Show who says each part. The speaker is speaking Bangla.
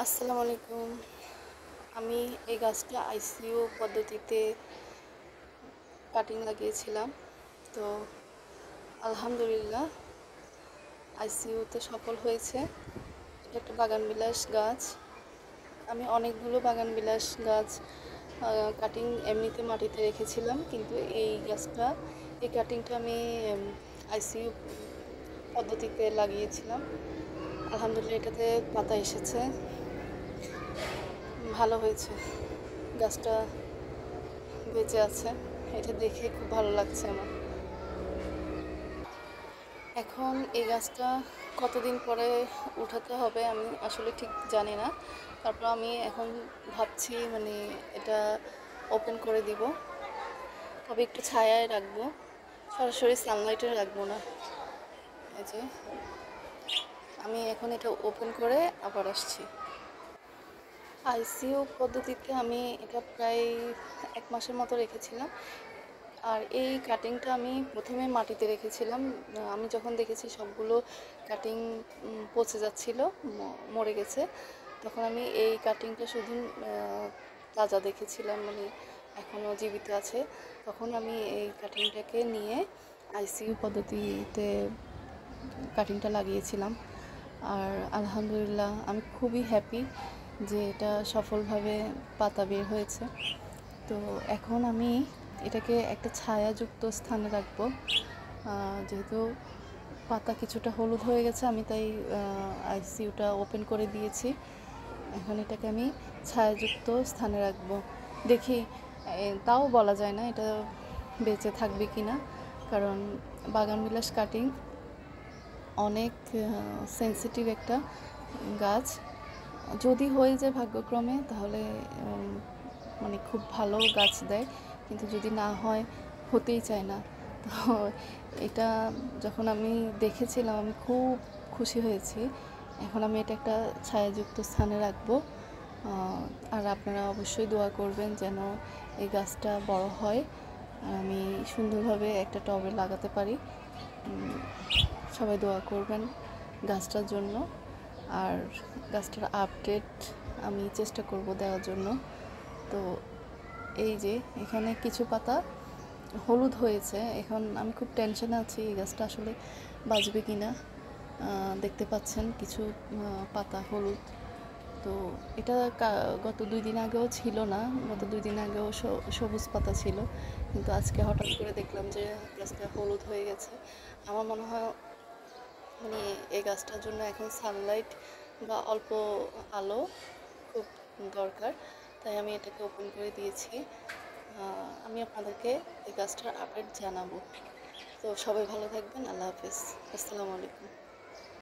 Speaker 1: আসসালামু আলাইকুম। আমি এই গাছটা আইসিইউ পদ্ধতিতে কাটিং লাগিয়েছিলাম। তো আলহামদুলিল্লাহ আইসিইউতে সফল হয়েছে। এটা একটা বাগানবিলাস গাছ। আমি অনেকগুলো বাগানবিলাস গাছ কাটিং এমনিতে মাটিতে রেখেছিলাম, কিন্তু এই কাটিংটা আমি আইসিইউ পদ্ধতিতে লাগিয়েছিলাম। আলহামদুলিল্লাহ এটাতে পাতা এসেছে, ভালো হয়েছে। গাছটা বেঁচে আছে, এটা দেখে খুব ভালো লাগছে আমার। এখন এই গাছটা কতদিন পরে উঠাতে হবে আমি আসলে ঠিক জানি না। তারপর আমি এখন ভাবছি এটা ওপেন করে দিব, তবে একটু ছায়ায় রাখবো, সরাসরি সানলাইটে রাখবো না। এই যে আমি এখন এটা ওপেন করে আবার আসছি। আইসিইউ পদ্ধতিতে আমি এটা প্রায় 1 মাসের মতো রেখেছিলাম। আর এই কাটিংটা আমি প্রথমে মাটিতে রেখেছিলাম। আমি যখন দেখেছি সবগুলো কাটিং পচে যাচ্ছিল, মরে গেছে, তখন আমি এই কাটিংটা শুধু তাজা দেখেছিলাম, এখনও জীবিত আছে। তখন আমি এই কাটিংটাকে নিয়ে আইসিইউ পদ্ধতিতে কাটিংটা লাগিয়েছিলাম। আর আলহামদুলিল্লাহ আমি খুবই হ্যাপি যে এটা সফলভাবে পাতা বের হয়েছে। তো এখন আমি এটাকে একটা ছায়াযুক্ত স্থানে রাখবো। যেহেতু পাতা কিছুটা হলুদ হয়ে গেছে, আমি তাই আইসিইউটা ওপেন করে দিয়েছি। এখন এটাকে আমি ছায়াযুক্ত স্থানে রাখবো। দেখি, তাও বলা যায় না এটা বেঁচে থাকবে কি না, কারণ বাগানবিলাস কাটিং অনেক সেন্সিটিভ একটা গাছ। যদি হয়ে যায় ভাগ্যক্রমে, তাহলে খুব ভালো গাছ দেয়, কিন্তু যদি না হয়, হতেই চায় না। তো এটা যখন আমি দেখেছিলাম আমি খুব খুশি হয়েছি। এখন আমি এটা একটা ছায়াযুক্ত স্থানে রাখবো। আর আপনারা অবশ্যই দোয়া করবেন যেন এই গাছটা বড় হয়, আমি সুন্দরভাবে একটা টবে লাগাতে পারি। সবাই দোয়া করবেন গাছটার জন্য। আর গাছটার আপডেট আমি চেষ্টা করব দেওয়ার জন্য। তো এই যে এখানে কিছু পাতা হলুদ হয়েছে, এখন আমি খুব টেনশনে আছি এই গাছটা আসলে বাঁচবে কি না। দেখতে পাচ্ছেন কিছু পাতা হলুদ। তো এটা গত 2 দিন আগেও ছিল না, গত 2 দিন আগেও সবুজ পাতা ছিল, কিন্তু আজকে হঠাৎ করে দেখলাম যে গাছটা হলুদ হয়ে গেছে। আমার মনে হয় এই গাছটার জন্য এখন সানলাইট বা অল্প আলো খুব দরকার, তাই আমি এটাকে ওপেন করে দিয়েছি। আমি আপনাদেরকে এই গাছটার আপডেট জানাবো। তো সবাই ভালো থাকবেন। আল্লাহ হাফেজ। আসসালামু আলাইকুম।